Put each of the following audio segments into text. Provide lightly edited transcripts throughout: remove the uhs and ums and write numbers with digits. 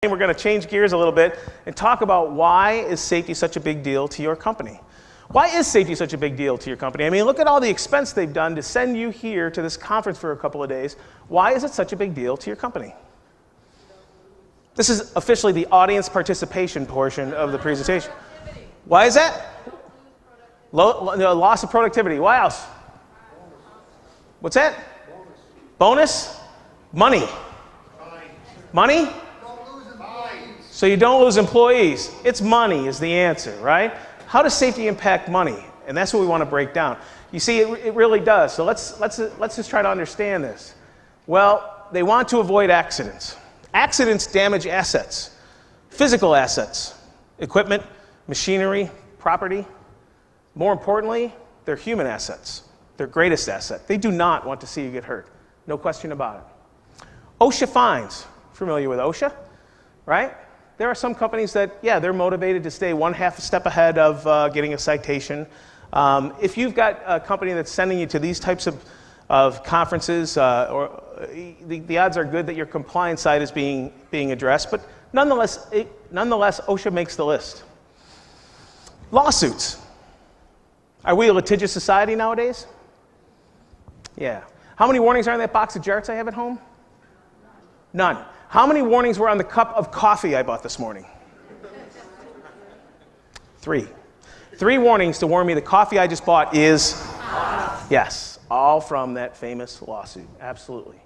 We're going to change gears a little bit and talk about why is safety such a big deal to your company. Why is safety such a big deal to your company? I mean, look at all the expense they've done to send you here to this conference for a couple of days. Why is it such a big deal to your company? This is officially the audience participation portion of the presentation. Why is that? Loss of productivity. Why else? What's that? Bonus? Money. Money? So you don't lose employees. It's money is the answer, right? How does safety impact money? And that's what we want to break down. You see, it really does. So let's just try to understand this. Well, they want to avoid accidents. Accidents damage assets, physical assets, equipment, machinery, property. More importantly, they're human assets, their greatest asset. They do not want to see you get hurt. No question about it. OSHA fines. Familiar with OSHA, right? There are some companies that, yeah, they're motivated to stay one half a step ahead of getting a citation. If you've got a company that's sending you to these types of conferences, the odds are good that your compliance side is being addressed, but nonetheless, OSHA makes the list. Lawsuits. Are we a litigious society nowadays? Yeah. How many warnings are in that box of jarts I have at home? None. How many warnings were on the cup of coffee I bought this morning? 3. 3 warnings to warn me the coffee I just bought is, yes, all from that famous lawsuit. Absolutely.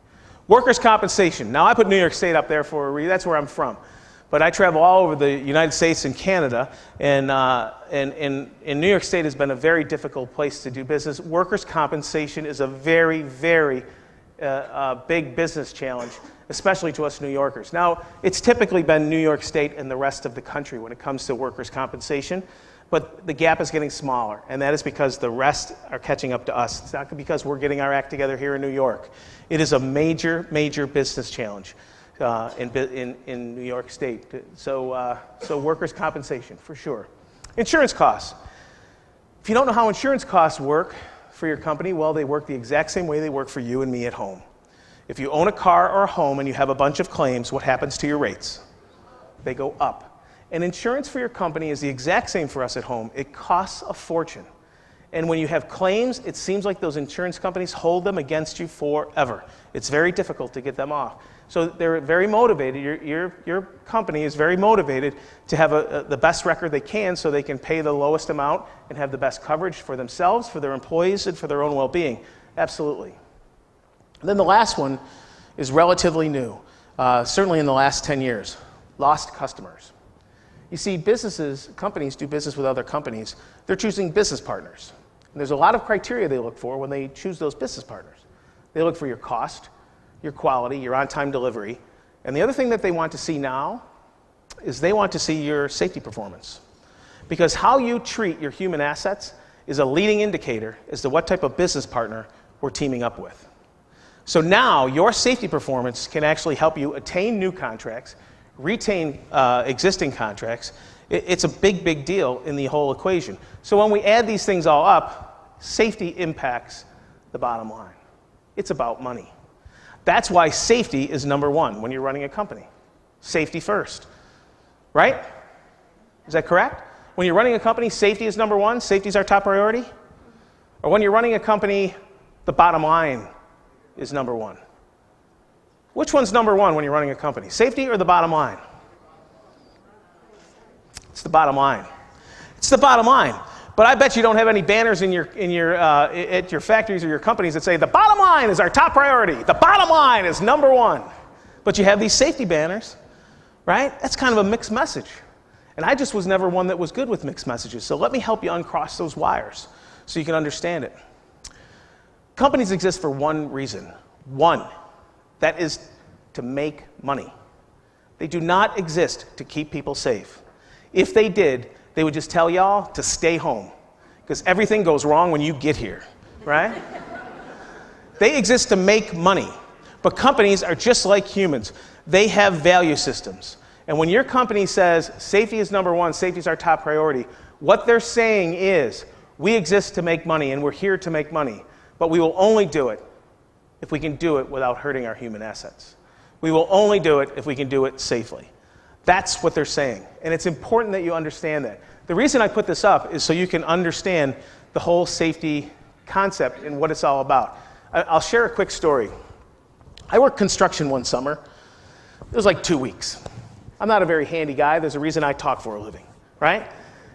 Workers' compensation. Now, I put New York State up there for a reason. That's where I'm from. But I travel all over the United States and Canada, and New York State has been a very difficult place to do business. Workers' compensation is a very, very big business challenge, especially to us New Yorkers. Now, it's typically been New York State and the rest of the country when it comes to workers' compensation, but the gap is getting smaller, and that is because the rest are catching up to us. It's not because we're getting our act together here in New York. It is a major, major business challenge in New York State. So workers' compensation, for sure. Insurance costs. If you don't know how insurance costs work for your company, well, they work the exact same way they work for you and me at home. If you own a car or a home and you have a bunch of claims, what happens to your rates? They go up. And insurance for your company is the exact same for us at home. It costs a fortune. And when you have claims, it seems like those insurance companies hold them against you forever. It's very difficult to get them off. So they're very motivated. Your company is very motivated to have the best record they can so they can pay the lowest amount and have the best coverage for themselves, for their employees, and for their own well-being. Absolutely. And then the last one is relatively new, certainly in the last 10 years, lost customers. You see, companies do business with other companies. They're choosing business partners. And there's a lot of criteria they look for when they choose those business partners. They look for your cost, your quality, your on-time delivery. And the other thing that they want to see now is they want to see your safety performance. Because how you treat your human assets is a leading indicator as to what type of business partner we're teaming up with. So now your safety performance can actually help you attain new contracts, retain existing contracts. It's a big, big deal in the whole equation. So when we add these things all up, safety impacts the bottom line. It's about money. That's why safety is number one when you're running a company. Safety first, right? Is that correct? When you're running a company, safety is number one, safety is our top priority? Or when you're running a company, the bottom line is number one? Which one's number one when you're running a company? Safety or the bottom line? It's the bottom line. It's the bottom line. But I bet you don't have any banners at your factories or your companies that say, the bottom line is our top priority. The bottom line is number one. But you have these safety banners, right? That's kind of a mixed message. And I just was never one that was good with mixed messages. So let me help you uncross those wires so you can understand it. Companies exist for one reason. One. That is to make money. They do not exist to keep people safe. If they did, they would just tell y'all to stay home because everything goes wrong when you get here, right? They exist to make money, but companies are just like humans. They have value systems. And when your company says safety is number one, safety is our top priority, what they're saying is we exist to make money and we're here to make money, but we will only do it if we can do it without hurting our human assets. We will only do it if we can do it safely. That's what they're saying. And it's important that you understand that. The reason I put this up is so you can understand the whole safety concept and what it's all about. I'll share a quick story. I worked construction one summer. It was like 2 weeks. I'm not a very handy guy. There's a reason I talk for a living, right?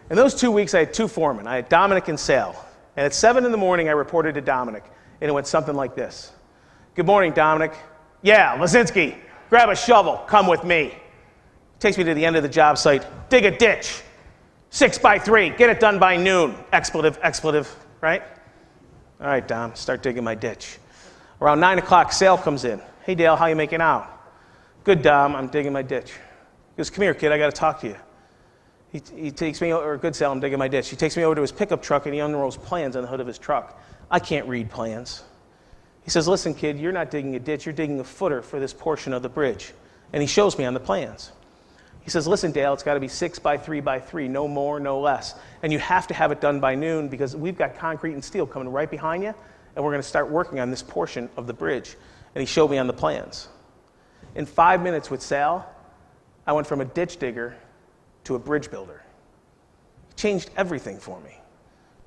In those 2 weeks, I had two foremen. I had Dominic and Sal. And at 7 in the morning, I reported to Dominic. And it went something like this. Good morning, Dominic. Yeah, Lazinski, grab a shovel. Come with me. Takes me to the end of the job site. Dig a ditch. 6 by 3. Get it done by noon. Expletive, expletive, right? All right, Dom, start digging my ditch. Around 9 o'clock, Sal comes in. Hey, Dale, how you making out? Good, Dom, I'm digging my ditch. He goes, come here, kid, I got to talk to you. He takes me over, good, Sal, I'm digging my ditch. He takes me over to his pickup truck and he unrolls plans on the hood of his truck. I can't read plans. He says, listen, kid, you're not digging a ditch, you're digging a footer for this portion of the bridge. And he shows me on the plans. He says, listen, Dale, it's got to be 6 by 3 by 3, no more, no less. And you have to have it done by noon because we've got concrete and steel coming right behind you, and we're going to start working on this portion of the bridge. And he showed me on the plans. In 5 minutes with Sal, I went from a ditch digger to a bridge builder. It changed everything for me.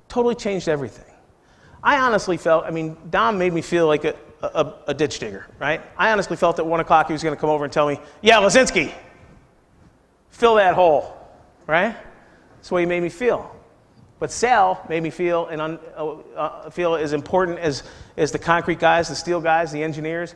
Totally changed everything. I honestly felt, Dom made me feel like a ditch digger, right? I honestly felt at 1 o'clock he was going to come over and tell me, yeah, Lazinski, fill that hole, right? That's the way he made me feel. But Sal made me feel feel as important as the concrete guys, the steel guys, the engineers.